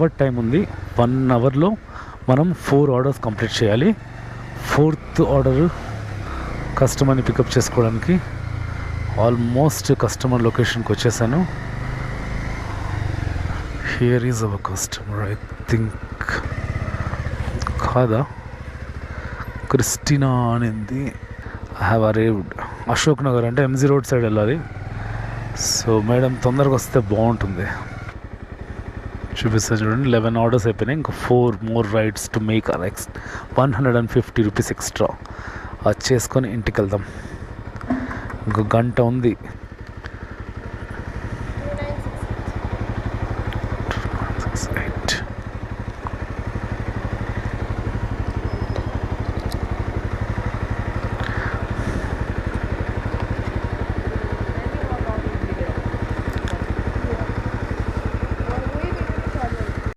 Hour time ఉంది. 1 అవర్లో మనం 4 ఆర్డర్స్ కంప్లీట్ చేయాలి. 4th ఆర్డర్ కస్టమర్ని పికప్ చేసుకోవడానికి ఆల్మోస్ట్ కస్టమర్ లొకేషన్కి వచ్చేసాను. Here is our customer. I think కాదా, క్రిస్టినా అనింది. I have arrived. Ashok Nagar అంటే ఎంజీ రోడ్ సైడ్ వెళ్ళాలి. సో మేడం తొందరగా వస్తే బాగుంటుంది. చూపిస్తా చూడండి, 11 ఆర్డర్స్ అయిపోయినాయి. ఇంకా 4 more rides to make our 150 rupees extra. అది చేసుకొని ఇంటికి వెళ్దాం. ఇంకో గంట ఉంది